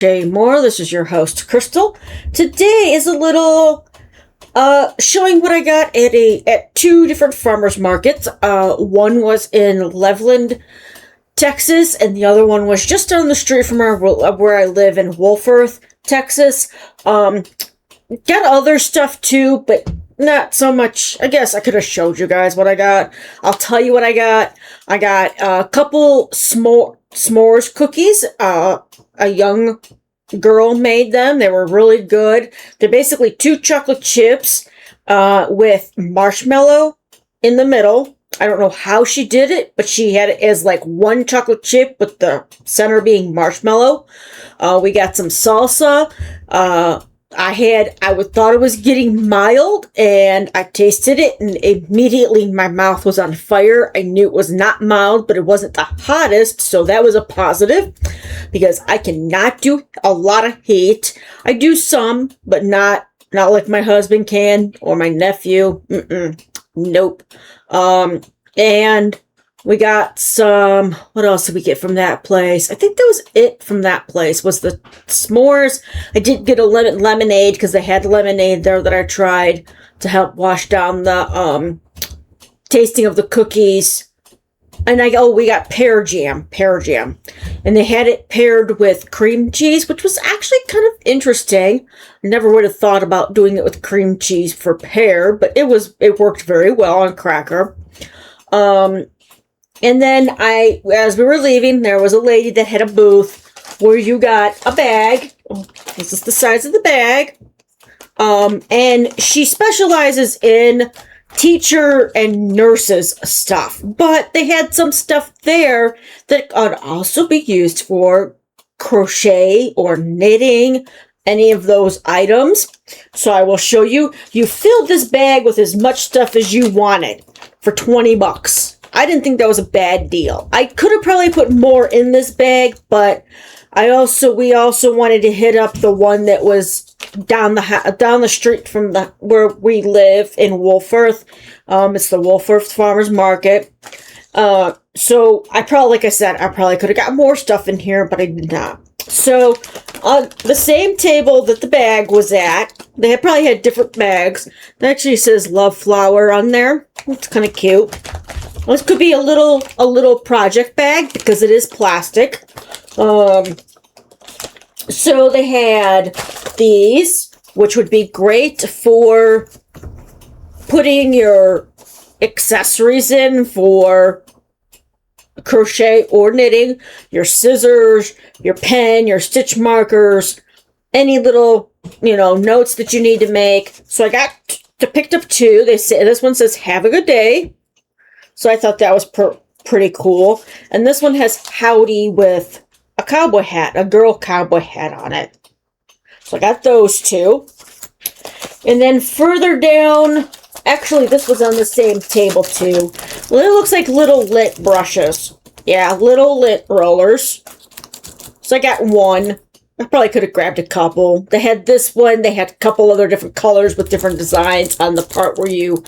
More. This is your host, Crystal. Today is a little showing what I got at two different farmers markets. One was in Loveland, Texas, and the other one was just down the street from where I live in Wolford, Texas. Got other stuff too, but not so much. I guess I could have showed you guys what I got. I'll tell you what I got. I got a couple s'mores cookies. A young girl made them. They were really good. They're basically 2 chocolate chips with marshmallow in the middle. I don't know how she did it, but she had it as like 1 chocolate chip with the center being marshmallow. We got some salsa. I thought it was getting mild, and I tasted it, and immediately my mouth was on fire. I knew it was not mild, but it wasn't the hottest, so that was a positive, because I cannot do a lot of heat. I do some, but not like my husband can, or my nephew. Nope. And we got some, what else did we get from that place? I think that was it from that place, was the s'mores. I did get a lemonade, because they had lemonade there that I tried to help wash down the tasting of the cookies. And we got pear jam. And they had it paired with cream cheese, which was actually kind of interesting. I never would have thought about doing it with cream cheese for pear, but it worked very well on cracker. And then as we were leaving, there was a lady that had a booth where you got a bag. This is the size of the bag. And she specializes in teacher and nurses stuff. But they had some stuff there that could also be used for crochet or knitting, any of those items. So I will show you. You filled this bag with as much stuff as you wanted for $20. I didn't think that was a bad deal. I could have probably put more in this bag, but we also wanted to hit up the one that was down the street from where we live in Wolford. It's the Wolford Farmers Market. So I probably could have got more stuff in here, but I did not. So on the same table that the bag was at, they probably had different bags. It actually says Love Flower on there. It's kind of cute. This could be a little project bag, because it is plastic. So they had these, which would be great for putting your accessories in for crochet or knitting, your scissors, your pen, your stitch markers, any little, notes that you need to make. So I picked up 2. This one says, "Have a good day." So I thought that was pretty cool. And this one has "Howdy" with a cowboy hat, a girl cowboy hat on it. So I got those 2. And then further down, actually this was on the same table too. Well, it looks like little lint brushes. Yeah, little lint rollers. So I got 1. I probably could have grabbed a couple. They had this one. They had a couple other different colors with different designs on the part where you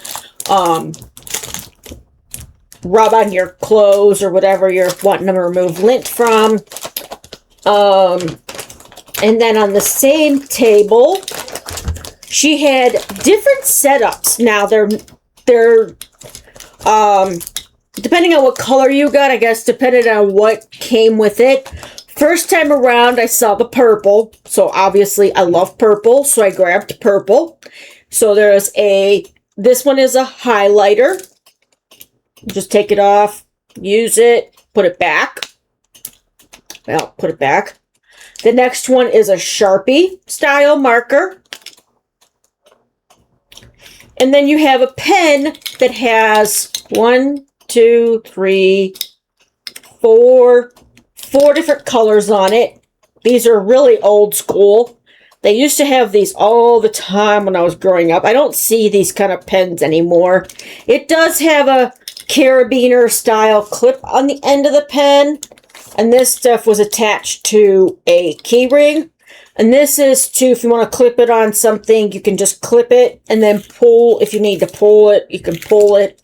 rub on your clothes or whatever you're wanting to remove lint from. And then on the same table, she had different setups. Now they're depending on what color you got, I guess, depending on what came with it. First time around, I saw the purple. So obviously I love purple, so I grabbed purple. So this one is a highlighter. Just take it off, use it, put it back. Well, put it back. The next one is a Sharpie style marker. And then you have a pen that has 1, 2, 3, 4 different colors on it. These are really old school. They used to have these all the time when I was growing up. I don't see these kind of pens anymore. It does have a carabiner style clip on the end of the pen, and this stuff was attached to a key ring. And this is if you want to clip it on something, you can just clip it and then pull. If you need to pull it, you can pull it.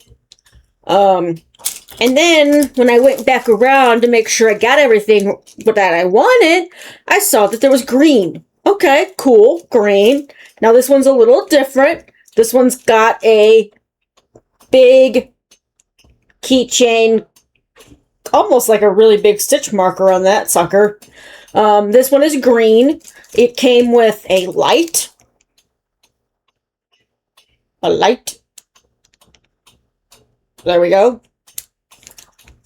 And then when I went back around to make sure I got everything that I wanted, I saw that there was green. Okay, cool, green. Now this one's a little different. This one's got a big keychain, almost like a really big stitch marker on that sucker. This one is green. It came with a light. There we go.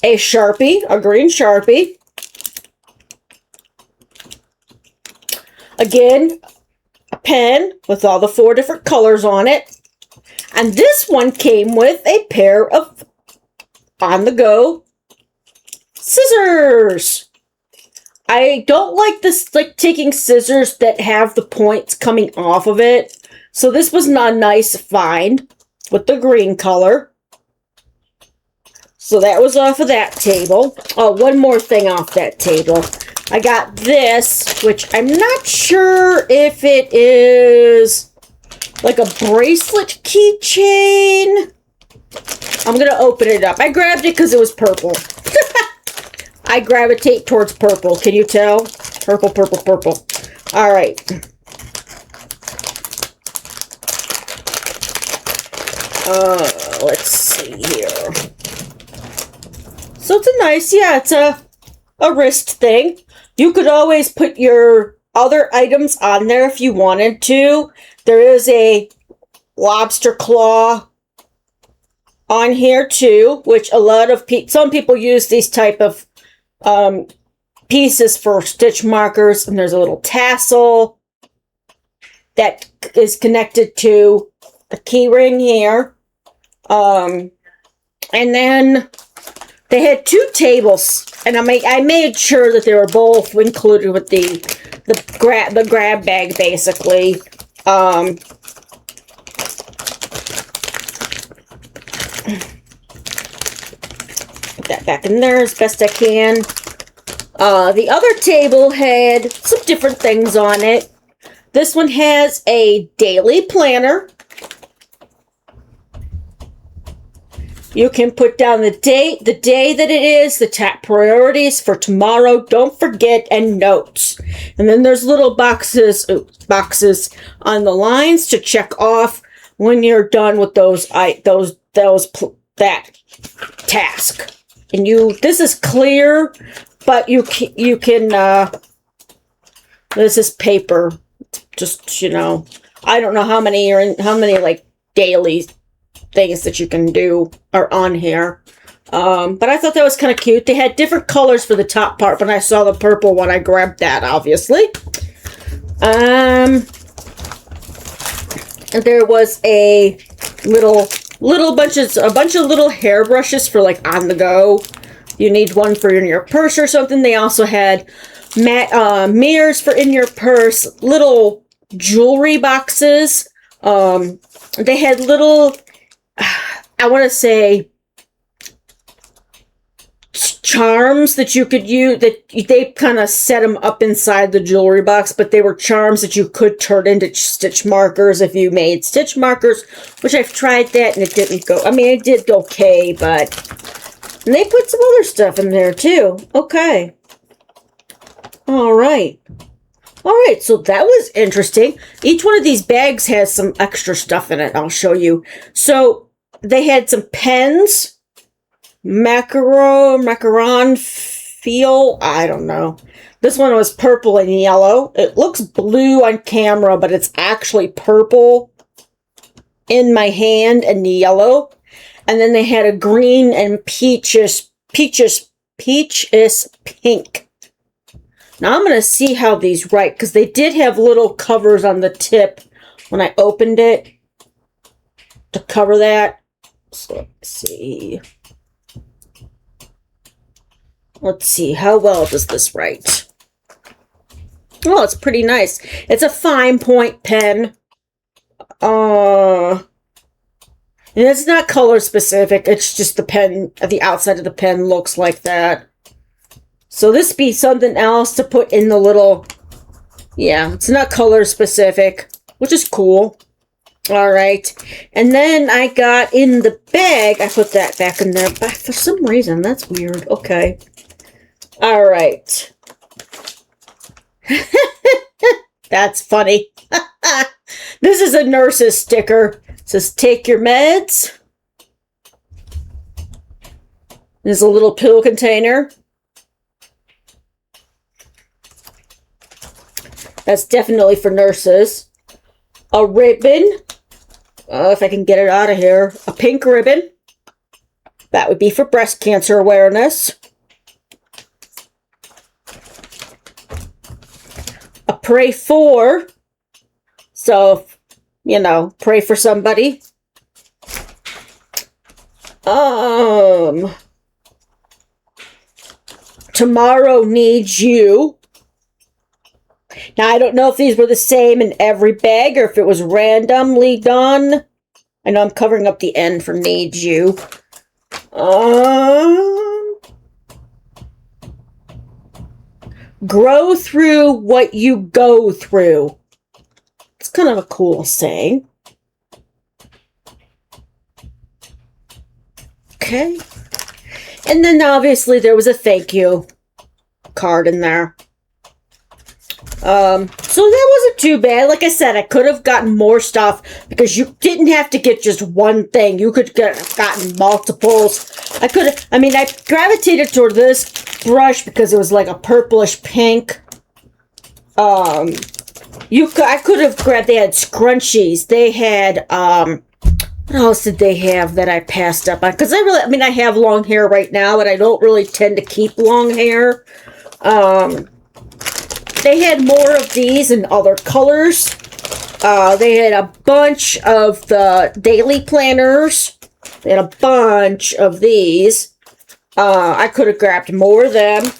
A Sharpie, a green Sharpie. Again, a pen with all the 4 different colors on it. And this one came with a pair of on-the-go scissors. I don't like this, like taking scissors that have the points coming off of it. So this was not a nice find with the green color. So that was off of that table. Oh, one more thing off that table. I got this, which I'm not sure if it is like a bracelet keychain. I'm going to open it up. I grabbed it because it was purple. I gravitate towards purple. Can you tell? Purple, purple, purple. All right. Let's see here. So it's a nice, yeah, it's a wrist thing. You could always put your other items on there if you wanted to. There is a lobster claw on here too, which a lot of some people use these type of pieces for stitch markers. And there's a little tassel that is connected to the key ring here. And then they had 2 tables, and I made sure that they were both included with the grab bag, basically. Put that back in there as best I can. The other table had some different things on it. This one has a daily planner. You can put down the date, the day that it is, the top priorities for tomorrow, don't forget, and notes. And then there's little boxes on the lines to check off when you're done with that task. And this is clear, but you can this is paper. Just, I don't know how many like daily things that you can do are on here. But I thought that was kind of cute. They had different colors for the top part. When I saw the purple one, I grabbed that, obviously. And there was a bunch of little hairbrushes for like on the go. You need one for in your purse or something. They also had mirrors for in your purse, little jewelry boxes. They had little, I want to say, charms that you could use, that they kind of set them up inside the jewelry box, but they were charms that you could turn into stitch markers if you made stitch markers, which I've tried that and it didn't go, I mean, it did okay, but, and they put some other stuff in there too. Okay. All right. All right, so that was interesting. Each one of these bags has some extra stuff in it. I'll show you. So they had some pens, macaron feel. I don't know. This one was purple and yellow. It looks blue on camera, but it's actually purple in my hand and yellow. And then they had a green and peaches pink. Now I'm going to see how these write, because they did have little covers on the tip when I opened it to cover that. So let's see. Let's see, how well does this write? Oh, it's pretty nice. It's a fine point pen. And it's not color specific. It's just the pen, the outside of the pen looks like that. So this be something else to put in the little, yeah, it's not color specific, which is cool. All right. And then I got in the bag, I put that back in there, but for some reason, that's weird. Okay. All right. That's funny. This is a nurse's sticker. It says, take your meds. There's a little pill container. That's definitely for nurses. A ribbon. If I can get it out of here. A pink ribbon. That would be for breast cancer awareness. A pray for. So, you know, pray for somebody. Tomorrow needs you. Now, I don't know if these were the same in every bag or if it was randomly done. I know I'm covering up the end for needs you. Grow through what you go through. It's kind of a cool saying. Okay. And then obviously there was a thank you card in there. So that wasn't too bad. Like I said, I could have gotten more stuff because you didn't have to get just one thing. You could have gotten multiples. I gravitated toward this brush because it was like a purplish pink. I could have grabbed, they had scrunchies. They had, what else did they have that I passed up on? Because I have long hair right now, and I don't really tend to keep long hair. They had more of these in other colors. They had a bunch of the daily planners. They had a bunch of these. I could have grabbed more of them.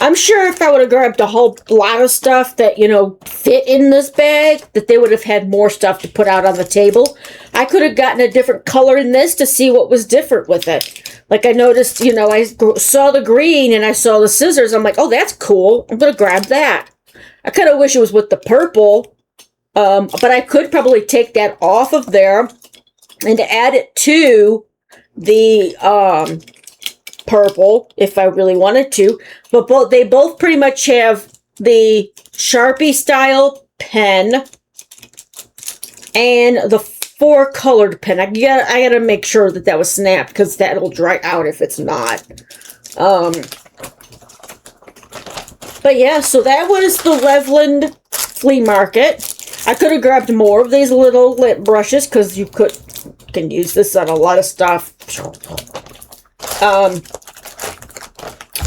I'm sure if I would have grabbed a whole lot of stuff that, you know, fit in this bag, that they would have had more stuff to put out on the table. I could have gotten a different color in this to see what was different with it. Like I noticed, you know, I saw the green and I saw the scissors. I'm like, oh, that's cool. I'm going to grab that. I kind of wish it was with the purple. But I could probably take that off of there and add it to the purple if I really wanted to. But they both pretty much have the Sharpie style pen and the 4-colored pen. I gotta make sure that was snapped because that'll dry out if it's not. But yeah, so that was the Loveland flea market. I could have grabbed more of these little lip brushes because you can use this on a lot of stuff.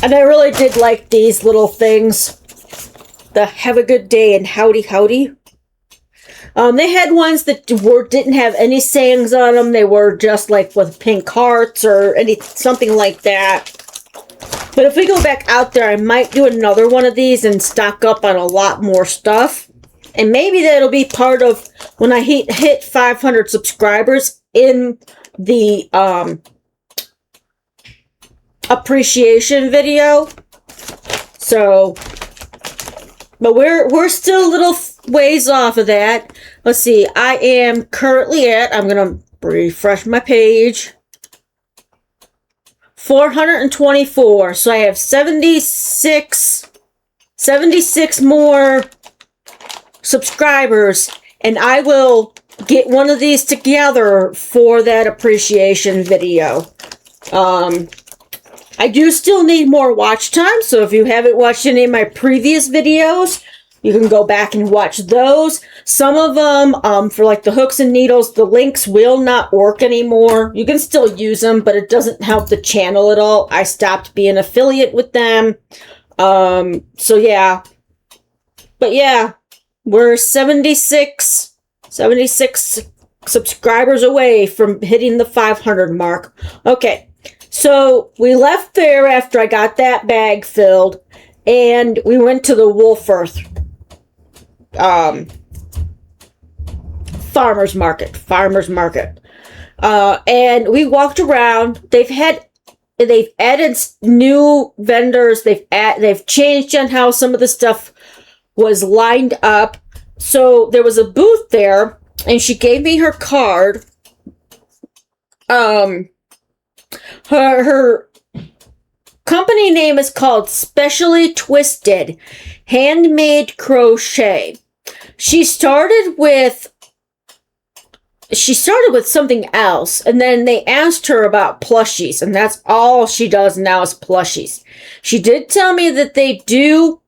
And I really did like these little things. The have a good day and howdy howdy. They had ones that didn't have any sayings on them. They were just like with pink hearts or something like that. But if we go back out there, I might do another one of these and stock up on a lot more stuff. And maybe that'll be part of when I hit 500 subscribers in the appreciation video. So, but we're still a little ways off of that. Let's see. I am currently at, I'm going to refresh my page, 424. So I have 76 more subscribers, and I will get one of these together for that appreciation video. I do still need more watch time, so if you haven't watched any of my previous videos, you can go back and watch those. Some of them, for like the hooks and needles, the links will not work anymore. You can still use them, but it doesn't help the channel at all. I stopped being affiliate with them. So yeah. But yeah, we're 76 subscribers away from hitting the 500 mark. Okay. So we left there after I got that bag filled, and we went to the Wolfforth farmers market. And we walked around. They've added new vendors. They've changed on how some of the stuff was lined up. So there was a booth there and she gave me her card. Her company name is called Specially Twisted Handmade Crochet. She started with something else, and then they asked her about plushies, and that's all she does now is plushies. She did tell me that they do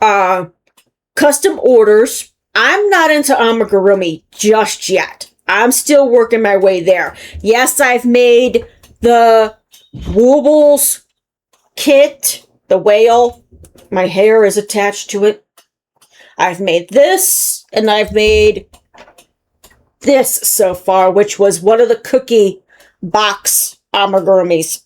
custom orders. I'm not into amigurumi just yet. I'm still working my way there. Yes, I've made the Woobles kit, the whale. My hair is attached to it. I've made this, and I've made this so far, which was one of the cookie box amigurumis.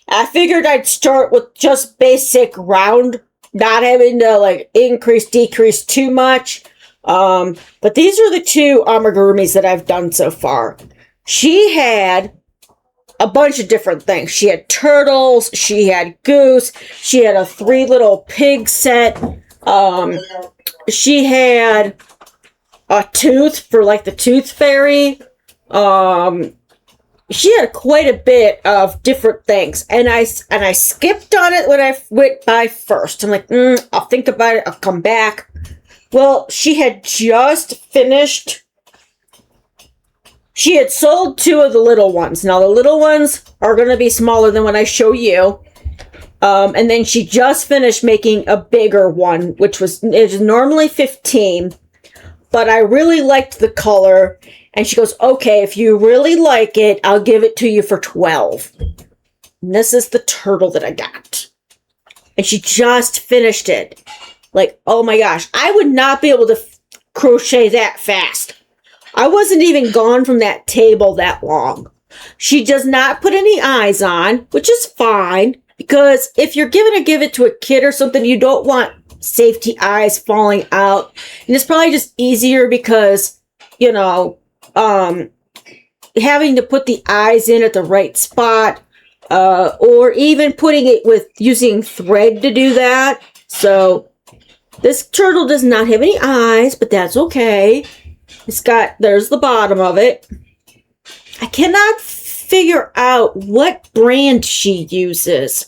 I figured I'd start with just basic round, not having to like increase, decrease too much. But these are the 2 amigurumis that I've done so far. She had a bunch of different things. She had turtles, she had goose, she had a 3 little pig set. She had a tooth for like the tooth fairy. She had quite a bit of different things, and I skipped on it when I went by first. I'm like, I'll think about it. I'll come back. Well, she had just finished. She had sold 2 of the little ones. Now the little ones are going to be smaller than what I show you. And then she just finished making a bigger one, which is normally 15. But I really liked the color. And she goes, okay, if you really like it, I'll give it to you for 12. And this is the turtle that I got. And she just finished it. Like, oh my gosh, I would not be able to crochet that fast. I wasn't even gone from that table that long. She does not put any eyes on, which is fine. Because if you're going to give it to a kid or something, you don't want safety eyes falling out. And it's probably just easier because, you know, having to put the eyes in at the right spot, or even putting it with using thread to do that. So this turtle does not have any eyes, but that's okay. There's the bottom of it. I cannot figure out what brand she uses.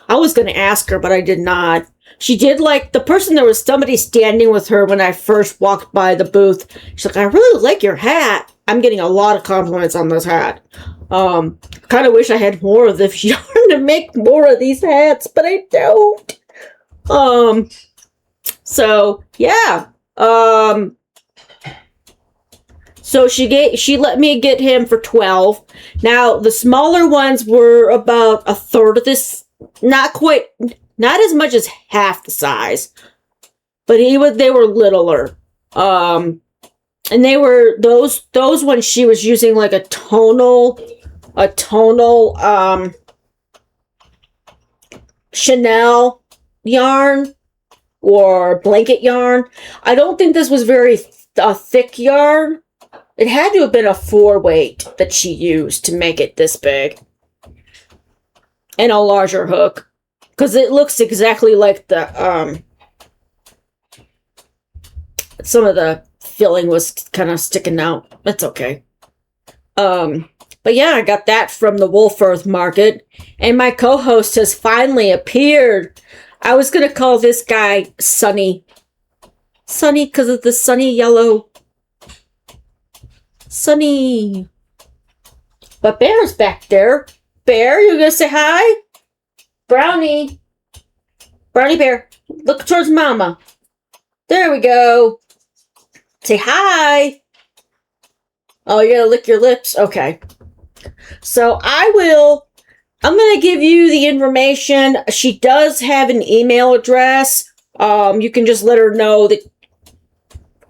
I was going to ask her, but I did not. She did like, the person, there was somebody standing with her when I first walked by the booth. She's like, I really like your hat. I'm getting a lot of compliments on this hat. Kind of wish I had more of this yarn to make more of these hats, but I don't. So yeah. So she let me get him for 12. Now the smaller ones were about a third of this, not as much as half the size, but they were littler. And they were those ones she was using like a tonal Chanel yarn or blanket yarn. I don't think this was very thick yarn. It had to have been a 4-weight that she used to make it this big. And a larger hook. Because it looks exactly like the, some of the filling was kind of sticking out. That's okay. But yeah, I got that from the Wolf Earth Market. And my co-host has finally appeared. I was going to call this guy Sunny. Sunny because of the sunny yellow. Sunny. But Bear's back there. Bear, you gonna say hi? Brownie. Brownie Bear. Look towards Mama. There we go. Say hi. Oh, you gotta lick your lips? Okay. So I'm going to give you the information. She does have an email address. You can just let her know that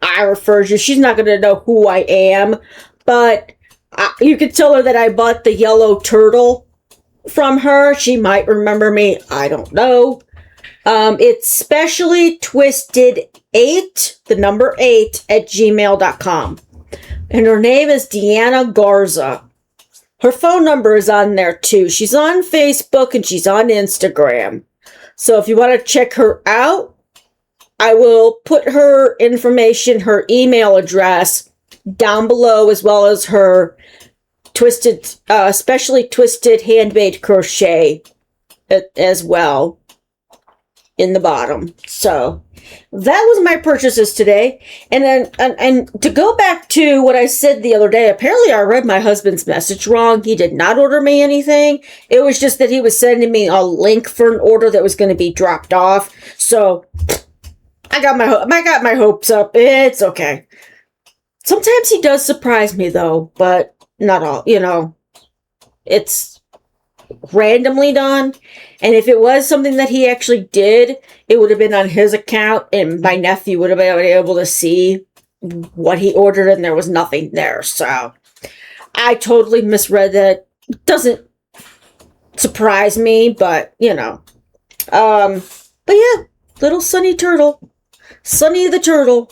I referred you. She's not going to know who I am. But you could tell her that I bought the yellow turtle from her. She might remember me. I don't know. It's specially twisted 8, the number 8, at gmail.com. And her name is Deanna Garza. Her phone number is on there too. She's on Facebook and she's on Instagram. So if you want to check her out, I will put her information, her email address down below, as well as her specially twisted handmade crochet as well in the bottom. So that was my purchases today. And then, and to go back to what I said the other day, apparently I read my husband's message wrong. He did not order me anything. It was just that he was sending me a link for an order that was going to be dropped off. So I got my hopes up. It's okay. Sometimes he does surprise me though, but not all, it's randomly done. And if it was something that he actually did, it would have been on his account, and my nephew would have been able to see what he ordered, and there was nothing there. So I totally misread that. It doesn't surprise me, but but yeah, little Sunny Turtle. Sunny the Turtle.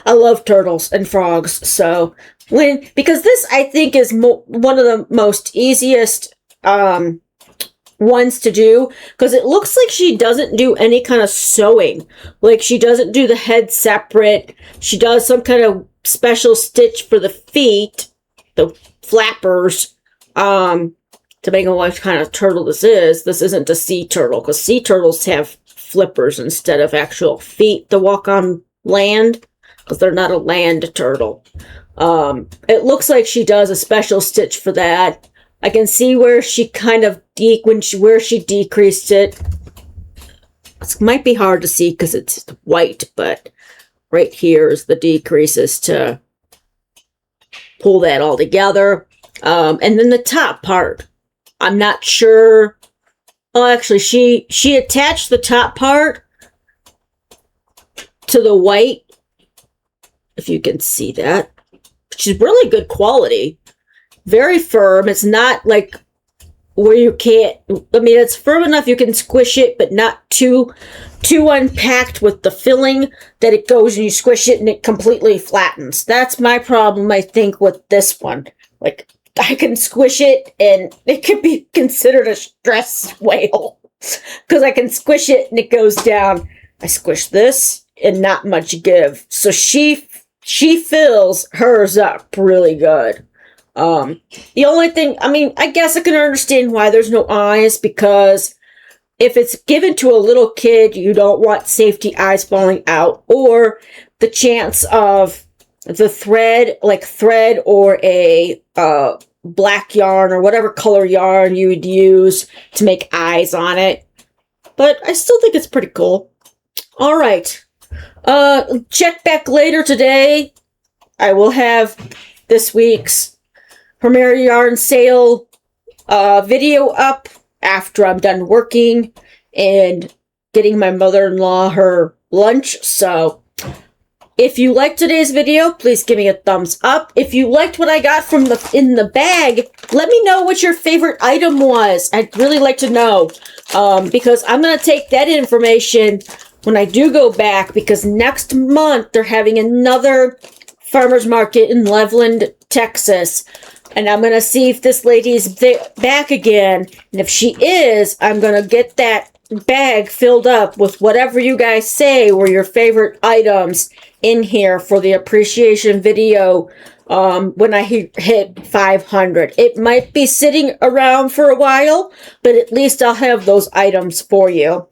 I love turtles and frogs, so because this I think is one of the most easiest ones to do, because it looks like she doesn't do any kind of sewing. Like, she doesn't do the head separate. She does some kind of special stitch for the feet, the flappers, to make them what kind of turtle this is. This isn't a sea turtle, because sea turtles have flippers instead of actual feet to walk on land, because they're not a land turtle. It looks like she does a special stitch for that. I can see where she kind of where she decreased it. It might be hard to see because it's white, but right here is the decreases to pull that all together. And then the top part, I'm not sure. Oh, actually, she attached the top part to the white, if you can see that, which is really good quality. Very firm. It's not like where you can't, I mean, it's firm enough you can squish it, but not too unpacked with the filling that it goes and you squish it and it completely flattens. That's my problem, I think, with this one. Like, I can squish it and it could be considered a stress whale because I can squish it and it goes down. I squish this and not much give. So she fills hers up really good. The only thing, I mean, I guess I can understand why there's no eyes, because if it's given to a little kid, you don't want safety eyes falling out, or the chance of the thread or a black yarn or whatever color yarn you would use to make eyes on it. But I still think it's pretty cool. All right. Check back later today. I will have this week's Premier Yarn Sale video up after I'm done working and getting my mother-in-law her lunch. So if you liked today's video, please give me a thumbs up. If you liked what I got from in the bag, let me know what your favorite item was. I'd really like to know, because I'm going to take that information when I do go back, because next month they're having another farmer's market in Loveland, Texas. And I'm going to see if this lady's back again. And if she is, I'm going to get that bag filled up with whatever you guys say were your favorite items in here for the appreciation video when I hit 500. It might be sitting around for a while, but at least I'll have those items for you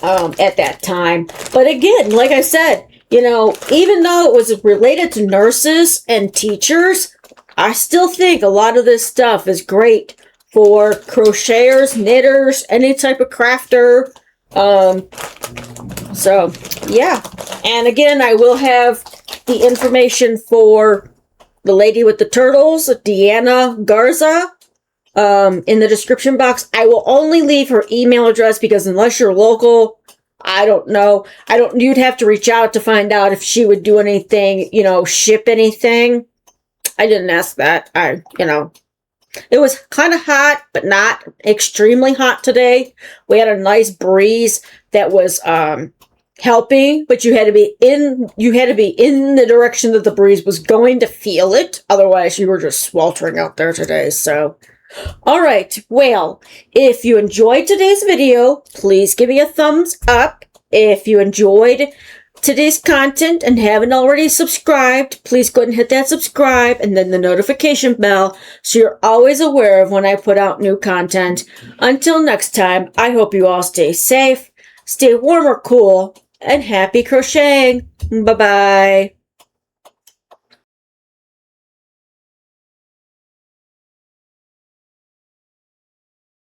at that time. But again, like I said, even though it was related to nurses and teachers, I still think a lot of this stuff is great for crocheters, knitters, any type of crafter. So, yeah. And again, I will have the information for the lady with the turtles, Deanna Garza, in the description box. I will only leave her email address because unless you're local, I don't know. You'd have to reach out to find out if she would do anything, ship anything. I didn't ask that. It was kind of hot, but not extremely hot today. We had a nice breeze that was helping, but you had to be in the direction that the breeze was going to feel it. Otherwise, you were just sweltering out there today. So, all right. Well, if you enjoyed today's video, please give me a thumbs up. If you enjoyed today's content and haven't already subscribed, please go ahead and hit that subscribe and then the notification bell so you're always aware of when I put out new content. Until next time, I hope you all stay safe, stay warm or cool, and happy crocheting. Bye-bye.